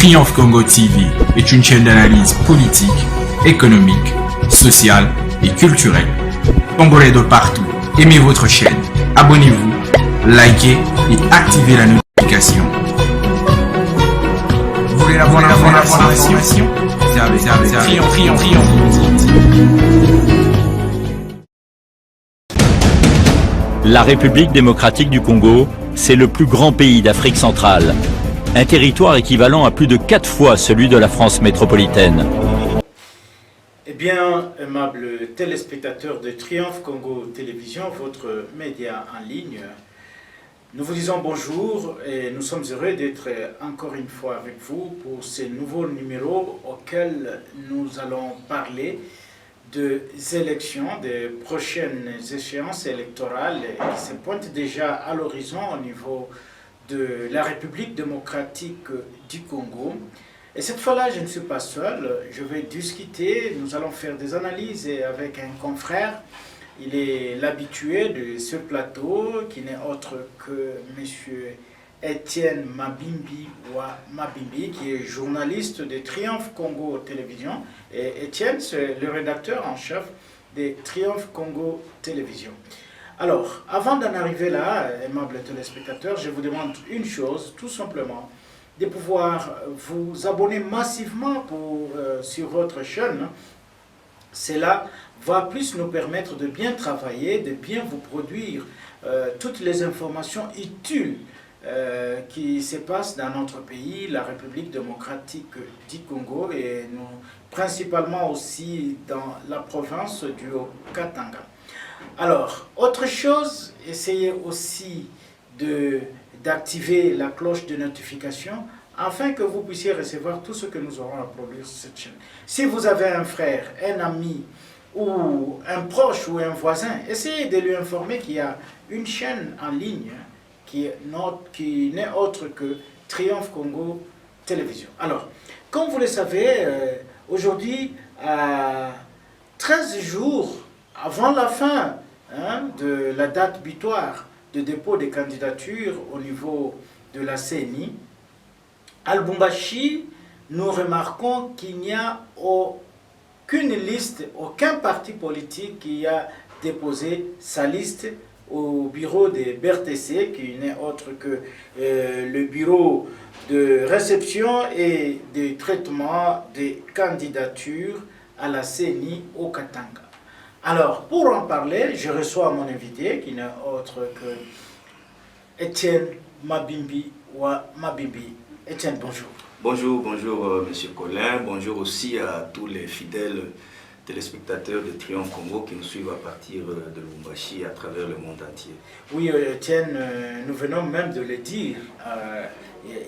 Triomphe Congo TV est une chaîne d'analyse politique, économique, sociale et culturelle. Congolais de partout, aimez votre chaîne, abonnez-vous, likez et activez la notification. Vous voulez la bonne information? Triomphe La République démocratique du Congo, c'est le plus grand pays d'Afrique centrale. Un territoire équivalent à plus de 4 fois celui de la France métropolitaine. Eh bien, aimables téléspectateurs de Triomphe Congo Télévision, votre média en ligne, nous vous disons bonjour et nous sommes heureux d'être encore une fois avec vous pour ce nouveau numéro auquel nous allons parler des élections, des prochaines échéances électorales qui se pointent déjà à l'horizon au niveau de la République démocratique du Congo. Et cette fois-là, je ne suis pas seul, je vais discuter, nous allons faire des analyses avec un confrère. Il est l'habitué de ce plateau, qui n'est autre que M. Étienne Mabimbi, qui est journaliste de Triomphe Congo Télévision. Et Étienne, c'est le rédacteur en chef de Triomphe Congo Télévision. Alors, avant d'en arriver là, aimables téléspectateurs, je vous demande une chose, tout simplement, de pouvoir vous abonner massivement sur votre chaîne. Cela va plus nous permettre de bien travailler, de bien vous produire toutes les informations utiles qui se passent dans notre pays, la République démocratique du Congo, et nous, principalement aussi dans la province du Haut-Katanga. Alors, autre chose, essayez aussi d'activer la cloche de notification afin que vous puissiez recevoir tout ce que nous aurons à produire sur cette chaîne. Si vous avez un frère, un ami, ou un proche ou un voisin, essayez de lui informer qu'il y a une chaîne en ligne qui n'est autre que Triomphe Congo Télévision. Alors, comme vous le savez, aujourd'hui, à 13 jours avant la fin de la date butoir de dépôt des candidatures au niveau de la CENI, à Lubumbashi, nous remarquons qu'il n'y a aucune liste, aucun parti politique qui a déposé sa liste au bureau des BRTC, qui n'est autre que le bureau de réception et de traitement des candidatures à la CENI au Katanga. Alors, pour en parler, je reçois mon invité, qui n'est autre que Étienne Mabimbi. Étienne, bonjour. Bonjour Monsieur Colin, bonjour aussi à tous les fidèles téléspectateurs de Triomphe Congo qui nous suivent à partir de Lubumbashi à travers le monde entier. Oui, Étienne, nous venons même de le dire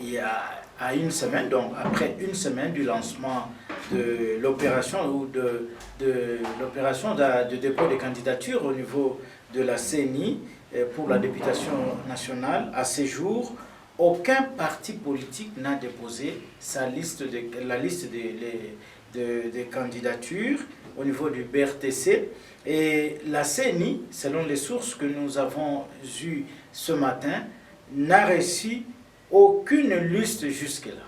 il y a une semaine, donc après une semaine du lancement de l'opération ou de l'opération de dépôt des candidatures au niveau de la CENI pour la députation nationale. À ce jour, aucun parti politique n'a déposé la liste des candidatures au niveau du BRTC. Et la CENI, selon les sources que nous avons eues ce matin, n'a reçu aucune liste jusque-là.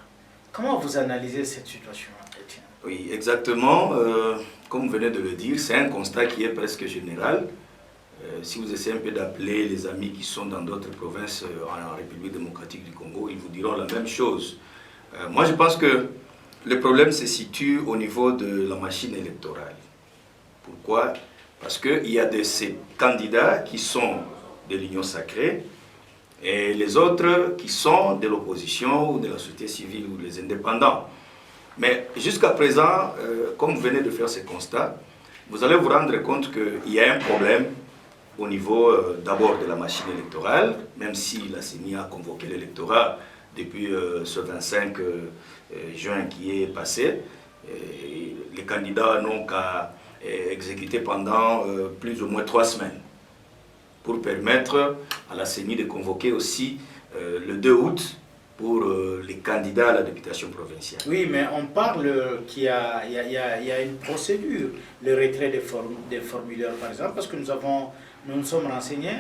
Comment vous analysez cette situation, Étienne? Oui, exactement. Comme vous venez de le dire, c'est un constat qui est presque général. Si vous essayez un peu d'appeler les amis qui sont dans d'autres provinces en République démocratique du Congo, ils vous diront la même chose. Moi, je pense que le problème se situe au niveau de la machine électorale. Pourquoi? Parce qu'il y a ces candidats qui sont de l'Union sacrée et les autres qui sont de l'opposition ou de la société civile ou les indépendants. Mais jusqu'à présent, comme vous venez de faire ce constat, vous allez vous rendre compte qu'il y a un problème au niveau d'abord de la machine électorale, même si la CENI a convoqué l'électorat depuis ce 25 juin qui est passé. Les candidats n'ont qu'à exécuter pendant plus ou moins 3 semaines pour permettre à la CENI de convoquer aussi le 2 août pour les candidats à la députation provinciale. Oui, mais on parle qu'il y a une procédure, le retrait des formulaires par exemple, parce que nous nous sommes renseignés,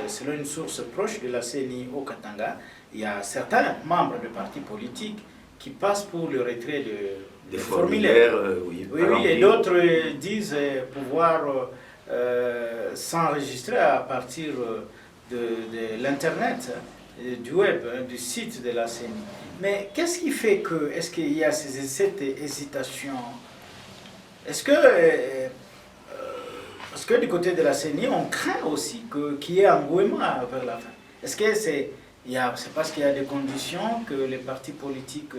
selon une source proche de la CENI au Katanga, il y a certains membres de partis politiques qui passent pour le retrait Des formulaires. Oui, Oui, et d'autres disent pouvoir s'enregistrer à partir de l'Internet, du web, du site de la CENI. Mais qu'est-ce qui fait que, est-ce qu'il y a cette hésitation? Est-ce que, parce que du côté de la CENI, on craint aussi qu'il y ait engouement vers la fin. Est-ce que c'est parce qu'il y a des conditions que les partis politiques,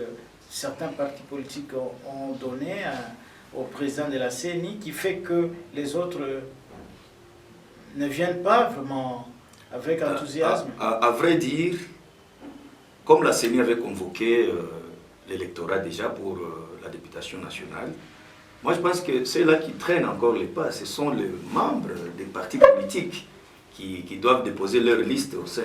certains partis politiques ont donné au président de la CENI qui fait que les autres ne viennent pas vraiment avec enthousiasme? À vrai dire, comme la CENI avait convoqué l'électorat déjà pour la députation nationale, moi je pense que ceux-là qui traînent encore les pas, ce sont les membres des partis politiques qui doivent déposer leur liste au sein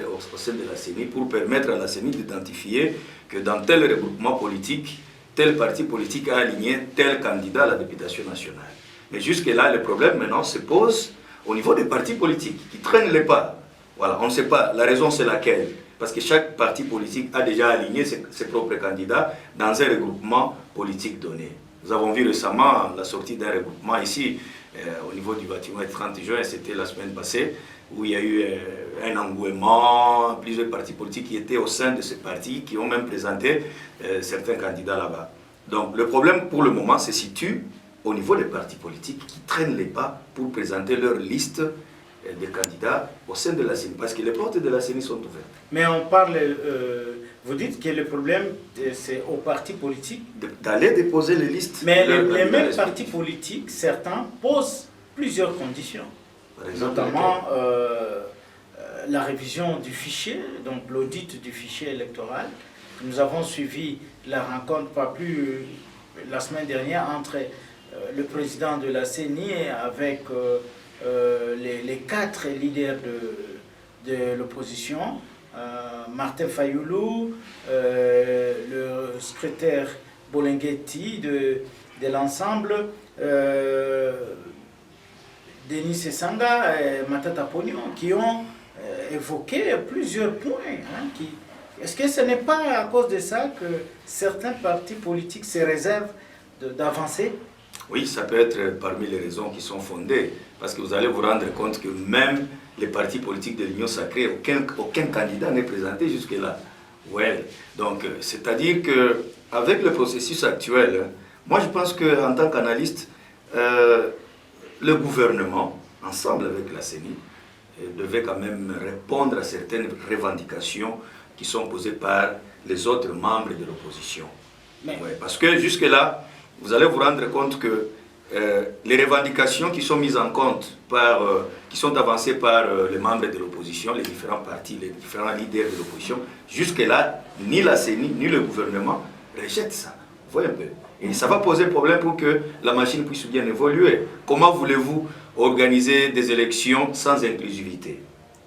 de la CENI pour permettre à la CENI d'identifier que dans tel regroupement politique, tel parti politique a aligné tel candidat à la députation nationale. Mais jusque-là, le problème maintenant se pose au niveau des partis politiques qui traînent les pas. Voilà, on ne sait pas, la raison c'est laquelle. Parce que chaque parti politique a déjà aligné ses propres candidats dans un regroupement politique donné. Nous avons vu récemment la sortie d'un regroupement ici, au niveau du bâtiment 30 juin, c'était la semaine passée, où il y a eu un engouement, plusieurs partis politiques qui étaient au sein de ce parti, qui ont même présenté certains candidats là-bas. Donc le problème pour le moment se situe au niveau des partis politiques qui traînent les pas pour présenter leur liste des candidats au sein de la CENI, parce que les portes de la CENI sont ouvertes. Mais on parle, vous dites que le problème c'est aux partis politiques d'aller déposer les listes. Mais les mêmes partis politiques, certains posent plusieurs conditions. Par exemple, notamment la révision du fichier, donc l'audit du fichier électoral. Nous avons suivi la rencontre, pas plus la semaine dernière, entre le président de la CENI avec les 4 leaders de l'opposition, Martin Fayoulou, le secrétaire Bolenghetti de l'ensemble, Denis Sessanga et Matata Pognon, qui ont évoqué plusieurs points. Est-ce que ce n'est pas à cause de ça que certains partis politiques se réservent d'avancer? Oui, ça peut être parmi les raisons qui sont fondées, parce que vous allez vous rendre compte que même les partis politiques de l'Union sacrée, aucun candidat n'est présenté jusque-là. Ouais. Donc, c'est-à-dire qu'avec le processus actuel, moi je pense qu'en tant qu'analyste, le gouvernement, ensemble avec la CENI, devait quand même répondre à certaines revendications qui sont posées par les autres membres de l'opposition. Ouais, parce que jusque-là, vous allez vous rendre compte que les revendications qui sont mises en compte, qui sont avancées par les membres de l'opposition, les différents partis, les différents leaders de l'opposition, jusque-là, ni la CENI, ni le gouvernement rejettent ça. Vous voyez un peu. Et ça va poser problème pour que la machine puisse bien évoluer. Comment voulez-vous organiser des élections sans inclusivité?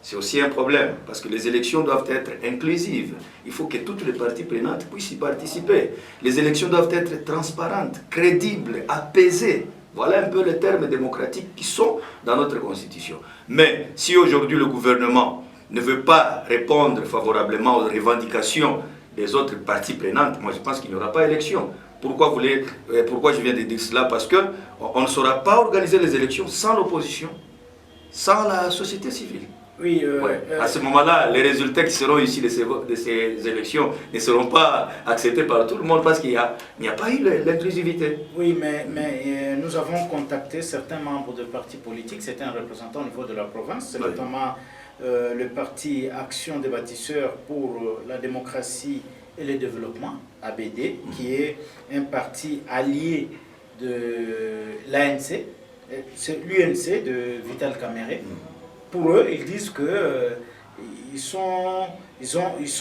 C'est aussi un problème, parce que les élections doivent être inclusives. Il faut que toutes les parties prenantes puissent y participer. Les élections doivent être transparentes, crédibles, apaisées. Voilà un peu les termes démocratiques qui sont dans notre Constitution. Mais si aujourd'hui le gouvernement ne veut pas répondre favorablement aux revendications des autres parties prenantes, moi je pense qu'il n'y aura pas élection. Pourquoi je viens de dire cela? Parce qu'on ne saura pas organiser les élections sans l'opposition, sans la société civile. Oui, à ce moment-là, les résultats qui seront issus de ces élections ne seront pas acceptés par tout le monde parce qu'il n'y a pas eu l'inclusivité. Oui, mais nous avons contacté certains membres de partis politiques, c'était un représentant au niveau de la province, notamment le parti Action des bâtisseurs pour la démocratie et le développement, ABD, qui est un parti allié de l'ANC, c'est l'UNC de Vital Kamerhe. Pour eux, ils disent qu'ils sont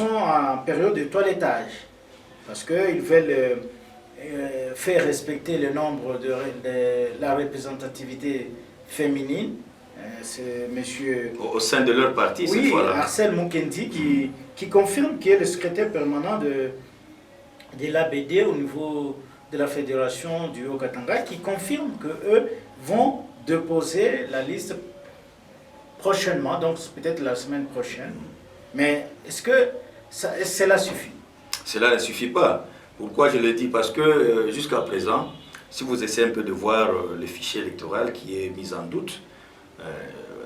en période de toilettage parce qu'ils veulent faire respecter le nombre de la représentativité féminine. C'est monsieur... Au sein de leur parti, oui, cette fois-là. Arcel Mukendi qui confirme qu'il est le secrétaire permanent de l'ABD au niveau de la fédération du Haut-Katanga, qui confirme qu'eux vont déposer la liste prochainement, donc peut-être la semaine prochaine. Mais est-ce que cela suffit? Cela ne suffit pas. Pourquoi je le dis? Parce que jusqu'à présent, si vous essayez un peu de voir le fichier électoral qui est mis en doute,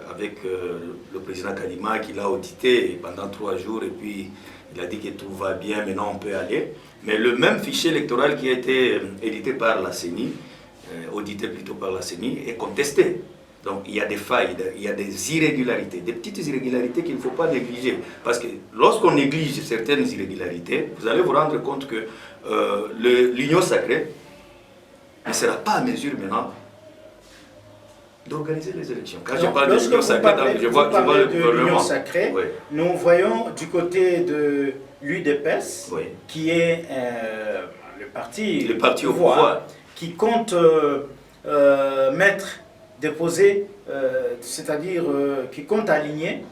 avec le président Kadima qui l'a audité pendant 3 jours et puis il a dit que tout va bien, maintenant on peut aller. Mais le même fichier électoral qui a été édité par la CENI, audité plutôt par la CENI, est contesté. Donc il y a des failles, il y a des irrégularités, des petites irrégularités qu'il ne faut pas négliger. Parce que lorsqu'on néglige certaines irrégularités, vous allez vous rendre compte que l'Union sacrée ne sera pas à mesure maintenant d'organiser les élections. Quand je parle de l'Union sacrée, je vois le gouvernement. Sacrée, oui. Nous voyons du côté de l'UDPS, oui, qui est le parti au pouvoir, qui compte déposer, c'est-à-dire qui compte aligner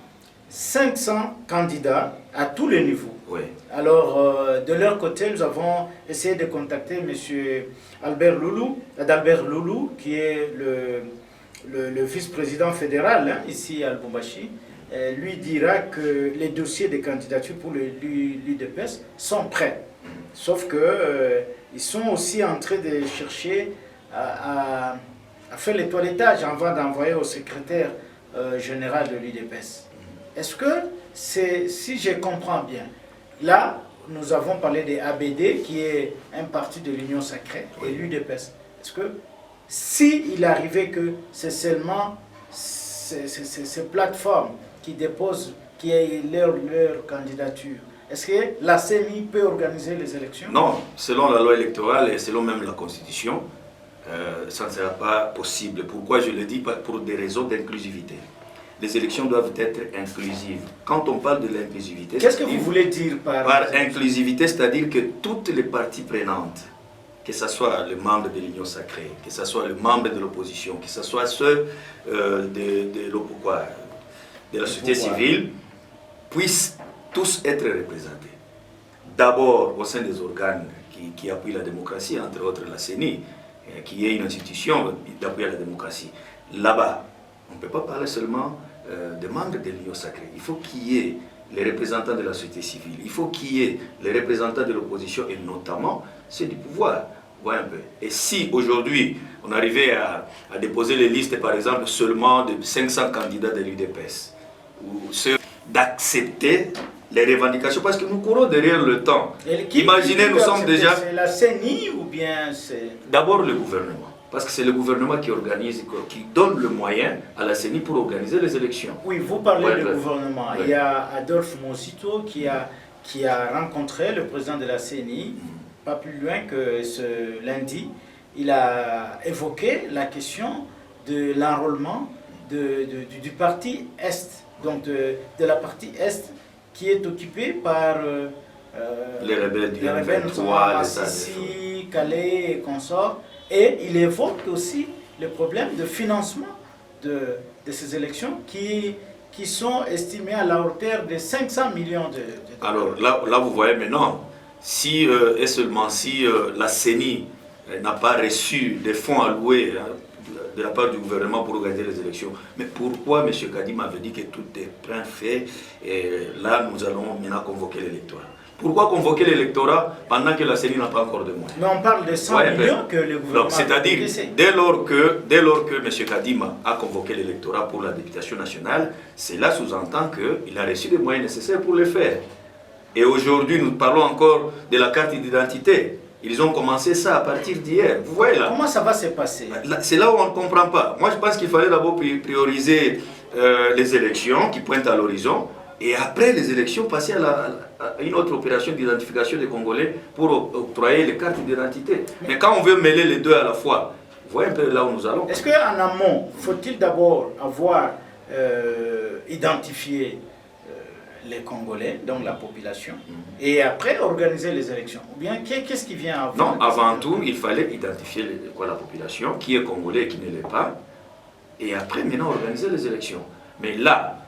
500 candidats à tous les niveaux. Oui. Alors, de leur côté, nous avons essayé de contacter M. Adalbert Loulou, qui est le vice-président fédéral ici à Lubumbashi. Lui dira que les dossiers de candidature pour l'UDPS sont prêts. Sauf qu'ils sont aussi en train de chercher à faire le toilettage avant d'envoyer au secrétaire général de l'UDPS. Est-ce que, si je comprends bien, là, nous avons parlé des ABD, qui est un parti de l'Union sacrée, et l'UDPS. Est-ce que, s'il arrivait que c'est seulement ces plateformes qui déposent, qui aient leur candidature, est-ce que la CENI peut organiser les élections? Non, selon la loi électorale et selon même la Constitution, ça ne sera pas possible. Pourquoi je le dis? Pour des raisons d'inclusivité. Les élections doivent être inclusives. Quand on parle de l'inclusivité... Qu'est-ce que vous voulez dire par inclusivité? C'est-à-dire que toutes les parties prenantes, que ce soit le membre de l'Union sacrée, que ce soit le membre de l'opposition, que ce soit ceux de la société civile, puissent tous être représentés. D'abord au sein des organes qui appuient la démocratie, entre autres la CENI, qui est une institution d'appui à la démocratie. Là-bas, on ne peut pas parler seulement des membres de l'Union sacrée. Il faut qu'il y ait les représentants de la société civile, il faut qu'il y ait les représentants de l'opposition et notamment ceux du pouvoir. Voyez un peu. Et si aujourd'hui on arrivait à déposer les listes, par exemple, seulement de 500 candidats de l'UDPS, ou ceux d'accepter les revendications, parce que nous courons derrière le temps. Imaginez, nous sommes déjà... C'est la CENI ou bien c'est... D'abord le gouvernement. Parce que c'est le gouvernement qui organise, qui donne le moyen à la CENI pour organiser les élections. Oui, vous parlez du gouvernement. Oui. Il y a Adolphe Monsito qui a rencontré le président de la CENI, pas plus loin que ce lundi. Il a évoqué la question de l'enrôlement du parti Est, donc de la partie Est qui est occupée par les rebelles du M23, Massissi, Calais et consorts. Et il évoque aussi le problème de financement de ces élections qui sont estimées à la hauteur de 500 millions de dollars. Alors là, vous voyez maintenant, si et seulement si la CENI n'a pas reçu des fonds alloués de la part du gouvernement pour organiser les élections, mais pourquoi M. Kadim avait dit que tout est bien fait et là nous allons maintenant convoquer l'électorat? Pourquoi convoquer l'électorat pendant que la CENI n'a pas encore de moyens? Mais on parle de 100 millions que le gouvernement c'est-à-dire, dès lors que M. Kadima a convoqué l'électorat pour la députation nationale, cela sous-entend qu'il a reçu les moyens nécessaires pour le faire. Et aujourd'hui, nous parlons encore de la carte d'identité. Ils ont commencé ça à partir d'hier. Vous voyez là. Comment ça va se passer? C'est là où on ne comprend pas. Moi, je pense qu'il fallait d'abord prioriser les élections qui pointent à l'horizon. Et après les élections, passer à une autre opération d'identification des Congolais pour octroyer les cartes d'identité. Mais quand on veut mêler les deux à la fois, vous voyez un peu là où nous allons. Est-ce qu'en amont, faut-il d'abord avoir identifié les Congolais, donc la population, et après organiser les élections? Ou bien qu'est-ce qui vient avant? Non, avant tout, il fallait identifier la population, qui est Congolais et qui ne l'est pas, et après maintenant organiser les élections. Mais là,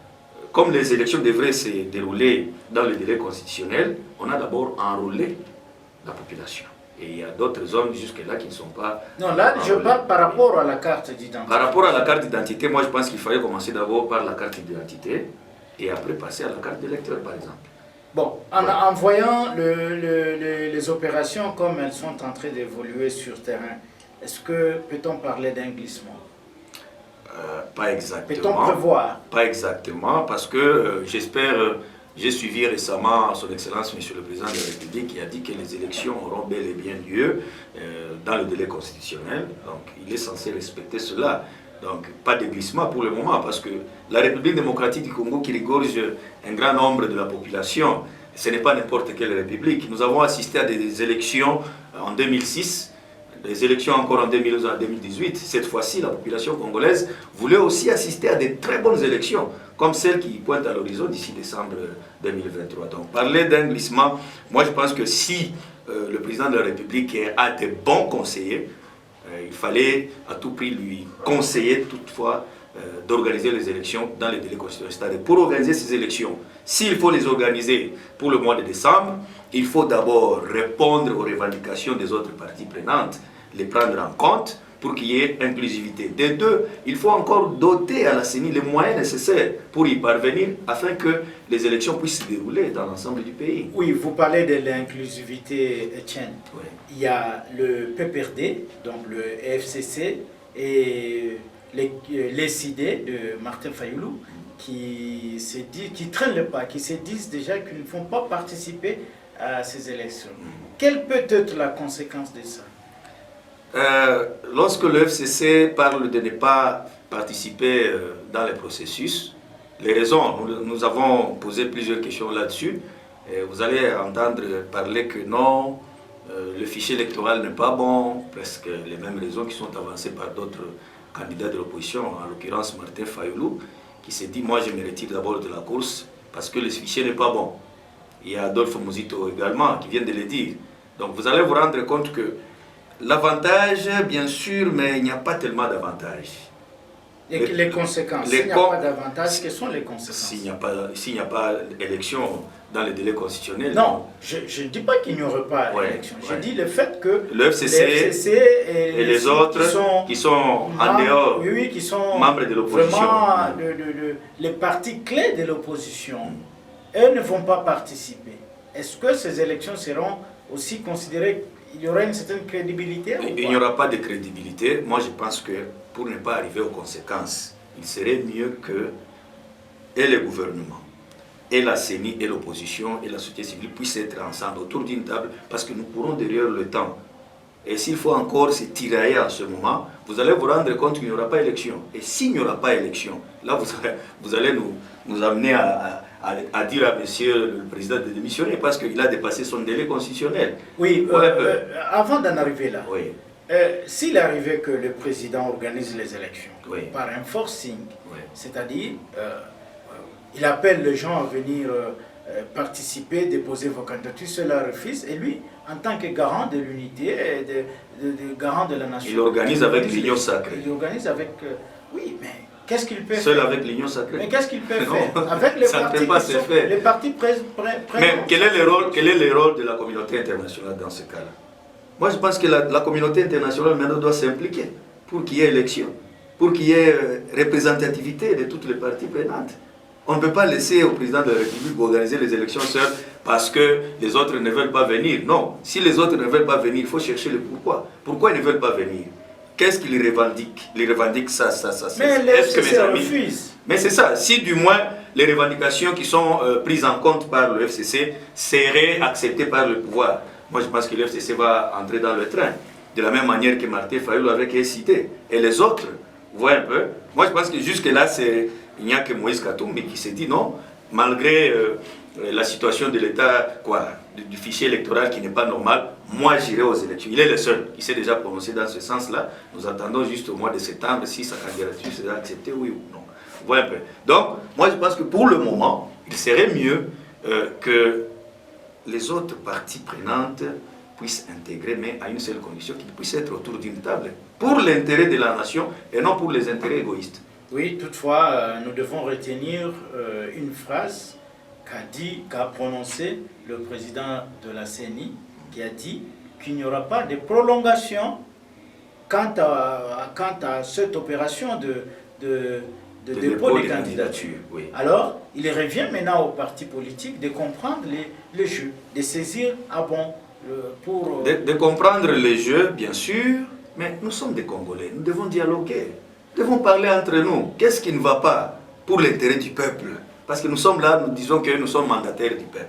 comme les élections devraient se dérouler dans le délai constitutionnel, on a d'abord enrôlé la population. Et il y a d'autres zones jusque-là qui ne sont pas... Non, là, je parle par rapport à la carte d'identité. Par rapport à la carte d'identité, moi je pense qu'il fallait commencer d'abord par la carte d'identité et après passer à la carte d'électeur, par exemple. Bon, en voyant les opérations comme elles sont en train d'évoluer sur terrain, est-ce que peut-on parler d'un glissement? Pas exactement. Peut-on prévoir? Pas exactement, parce que j'ai suivi récemment son Excellence Monsieur le Président de la République qui a dit que les élections auront bel et bien lieu dans le délai constitutionnel. Donc il est censé respecter cela. Donc pas de glissement pour le moment, parce que la République démocratique du Congo qui regorge un grand nombre de la population, ce n'est pas n'importe quelle république. Nous avons assisté à des élections en 2006, des élections encore en 2011 à 2018. Cette fois-ci, la population congolaise voulait aussi assister à des très bonnes élections, comme celles qui pointent à l'horizon d'ici décembre 2023. Donc parler d'un glissement, moi je pense que si le président de la République a des bons conseillers, il fallait à tout prix lui conseiller toutefois d'organiser les élections dans les délais constitutionnels. C'est-à-dire pour organiser ces élections, s'il faut les organiser pour le mois de décembre, il faut d'abord répondre aux revendications des autres parties prenantes, les prendre en compte pour qu'il y ait inclusivité. Des deux, il faut encore doter à la CENI les moyens nécessaires pour y parvenir afin que les élections puissent se dérouler dans l'ensemble du pays. Oui, vous parlez de l'inclusivité, Etienne. Oui. Il y a le PPRD, donc le FCC, et les CID de Martin Fayoulou qui traînent le pas, qui se disent déjà qu'ils ne vont pas participer à ces élections. Quelle peut être la conséquence de ça? Lorsque le FCC parle de ne pas participer dans les processus, les raisons, nous avons posé plusieurs questions là-dessus. Vous allez entendre parler que non, le fichier électoral n'est pas bon, presque les mêmes raisons qui sont avancées par d'autres candidats de l'opposition, en l'occurrence Martin Fayoulou, qui s'est dit, moi je me retire d'abord de la course parce que le fichier n'est pas bon. Il y a Adolphe Mouzito également qui vient de le dire. Donc vous allez vous rendre compte que l'avantage, bien sûr, mais il n'y a pas tellement d'avantages. Et les conséquences, s'il n'y a pas d'avantage, quelles sont les conséquences? S'il n'y a pas d'élection dans les délais constitutionnels. Non, je ne dis pas qu'il n'y aurait pas d'élection. Je dis le fait que le FCC et les autres qui sont en dehors, oui, qui sont membres de l'opposition, vraiment les partis clés de l'opposition, eux ne vont pas participer. Est-ce que ces élections seront aussi considérées? Il y aura une certaine crédibilité? Il n'y aura pas de crédibilité. Moi, je pense que pour ne pas arriver aux conséquences, il serait mieux que et le gouvernement, et la CENI, et l'opposition, et la société civile puissent être ensemble autour d'une table, parce que nous courons derrière le temps. Et s'il faut encore se tirailler en ce moment, vous allez vous rendre compte qu'il n'y aura pas élection. Et s'il n'y aura pas élection, là, vous allez nous amener à dire à monsieur le président de démissionner parce qu'il a dépassé son délai constitutionnel. Oui, avant d'en arriver là, oui. S'il arrivait que le président organise les élections par un forcing, c'est-à-dire il appelle les gens à venir participer, déposer vos candidatures, cela refuse, et lui, en tant que garant de l'unité et de garant de la nation, il organise avec l'union sacrée. Il organise avec... oui, mais... Qu'est-ce qu'il peut Seul faire? avec l'union sacrée. Mais qu'est-ce qu'il peut faire? Avec les partis Mais quel est le rôle de la communauté internationale dans ce cas-là? Moi, je pense que la communauté internationale maintenant doit s'impliquer pour qu'il y ait élection, pour qu'il y ait représentativité de toutes les parties prenantes. On ne peut pas laisser au président de la République organiser les élections seul parce que les autres ne veulent pas venir. Non, si les autres ne veulent pas venir, il faut chercher le pourquoi. Pourquoi ils ne veulent pas venir? Qu'est-ce qu'ils revendiquent? Ils revendiquent ça. Mais les FCC refusent. Mais c'est ça. Si du moins les revendications qui sont prises en compte par le FCC seraient acceptées par le pouvoir, moi je pense que le FCC va entrer dans le train. De la même manière que Martin Fayoulou avec cité. Et les autres, vous voyez un peu. Moi je pense que jusque-là, il n'y a que Moïse Katumbi qui s'est dit non, malgré la situation de l'État, du fichier électoral qui n'est pas normal, moi j'irai aux élections. Il est le seul qui s'est déjà prononcé dans ce sens-là. Nous attendons juste au mois de septembre si sa candidature sera acceptée, oui ou non. Vous voyez un peu. Donc, moi je pense que pour le moment, il serait mieux que les autres parties prenantes puissent intégrer, mais à une seule condition, qu'ils puissent être autour d'une table, pour l'intérêt de la nation et non pour les intérêts égoïstes. Oui, toutefois, nous devons retenir une phrase qu'a prononcée le président de la CENI, qui a dit qu'il n'y aura pas de prolongation quant à cette opération de dépôt des candidatures. candidatures. Oui. Alors, il revient maintenant aux partis politiques de comprendre les jeux, de saisir à bon pour... De comprendre les jeux, bien sûr, mais nous sommes des Congolais, nous devons dialoguer, nous devons parler entre nous. Qu'est-ce qui ne va pas pour l'intérêt du peuple? Parce que nous sommes là, nous disons que nous sommes mandataires du peuple.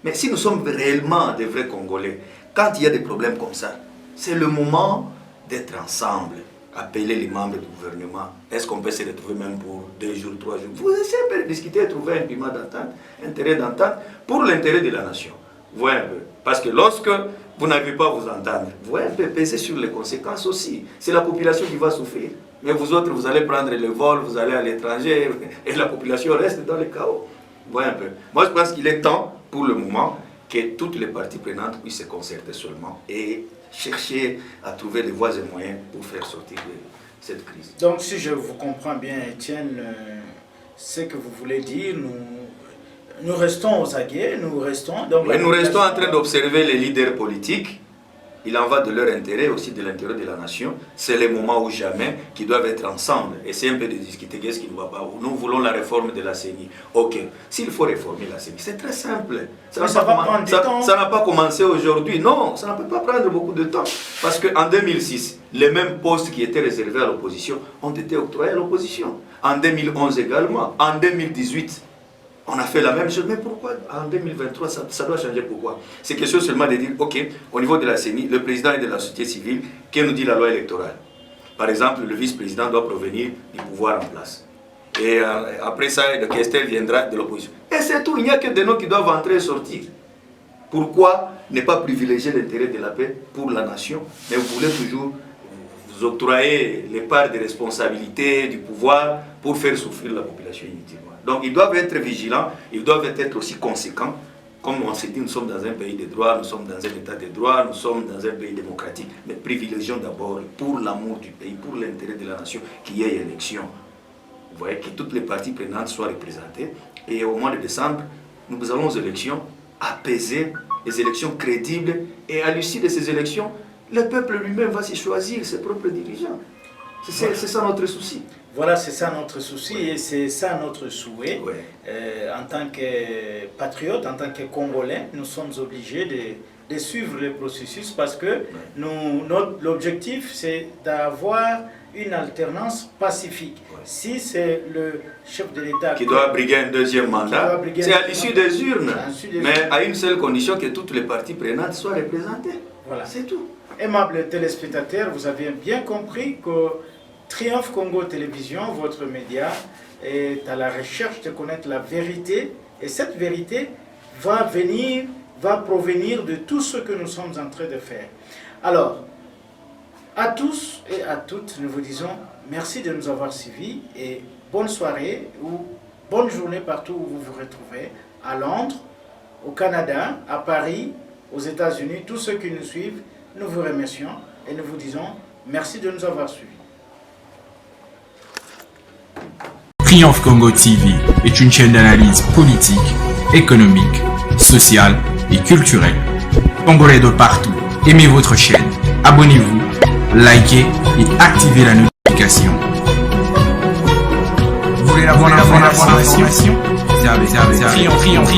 Mais si nous sommes réellement des vrais Congolais, quand il y a des problèmes comme ça, c'est le moment d'être ensemble, appeler les membres du gouvernement. Est-ce qu'on peut se retrouver même pour 2 jours, 3 jours? Vous essayez de discuter, trouver un climat d'entente, un terrain d'entente pour l'intérêt de la nation. Voyez un peu. Parce que lorsque vous n'arrivez pas à vous entendre, vous voyez un peu peser sur les conséquences aussi. C'est la population qui va souffrir. Mais vous autres, vous allez prendre le vol, vous allez à l'étranger, et la population reste dans le chaos. Vous voyez un peu. Moi, je pense qu'il est temps, pour le moment, que toutes les parties prenantes puissent se concerter seulement et chercher à trouver les voies et moyens pour faire sortir de cette crise. Donc, si je vous comprends bien, Étienne, ce que vous voulez dire, nous restons aux aguets, nous restons... Donc, oui, nous restons en train d'observer les leaders politiques. Il en va de leur intérêt, aussi de l'intérêt de la nation. C'est le moment où jamais qu'ils doivent être ensemble. Essayer un peu de discuter qu'est-ce qui ne va pas. Nous voulons la réforme de la CENI. Ok, s'il faut réformer la CENI, c'est très simple. Ça n'a pas commencé aujourd'hui. Non, ça ne peut pas prendre beaucoup de temps. Parce qu'en 2006, les mêmes postes qui étaient réservés à l'opposition ont été octroyés à l'opposition. En 2011 également. En 2018, on a fait la même chose, mais pourquoi en 2023 ça doit changer? Pourquoi? C'est question seulement de dire, ok, au niveau de la CENI, le président est de la société civile, que nous dit la loi électorale? Par exemple, le vice-président doit provenir du pouvoir en place. Et après ça, le questeur viendra de l'opposition. Et c'est tout, il n'y a que des noms qui doivent entrer et sortir. Pourquoi ne pas privilégier l'intérêt de la paix pour la nation, mais vous voulez toujours vous octroyer les parts de responsabilité du pouvoir pour faire souffrir la population inutilement? Donc ils doivent être vigilants, ils doivent être aussi conséquents. Comme on s'est dit, nous sommes dans un pays de droit, nous sommes dans un état de droit, nous sommes dans un pays démocratique. Mais privilégions d'abord, pour l'amour du pays, pour l'intérêt de la nation, qu'il y ait élection. Vous voyez, que toutes les parties prenantes soient représentées. Et au mois de décembre, nous allons aux élections apaisées, des élections crédibles. Et à l'issue de ces élections, le peuple lui-même va s'y choisir ses propres dirigeants. C'est ça notre souci. Voilà, c'est ça notre souci et c'est ça notre souhait. Ouais. En tant que patriotes, en tant que Congolais, nous sommes obligés de suivre le processus parce que l'objectif, c'est d'avoir une alternance pacifique. Ouais. Si c'est le chef de l'État qui doit briguer un deuxième mandat, c'est à l'issue des urnes, mais à une seule condition, que toutes les parties prenantes soient représentées. Voilà. C'est tout. Aimables téléspectateurs, vous avez bien compris que Triomphe Congo Télévision, votre média, est à la recherche de connaître la vérité. Et cette vérité va provenir de tout ce que nous sommes en train de faire. Alors, à tous et à toutes, nous vous disons merci de nous avoir suivis et bonne soirée ou bonne journée partout où vous vous retrouvez, à Londres, au Canada, à Paris, aux États-Unis, tous ceux qui nous suivent, nous vous remercions et nous vous disons merci de nous avoir suivis. Triomphe Congo TV est une chaîne d'analyse politique, économique, sociale et culturelle. Congolais de partout, aimez votre chaîne, abonnez-vous, likez et activez la notification. Vous voulez la bonne information? Triomphe.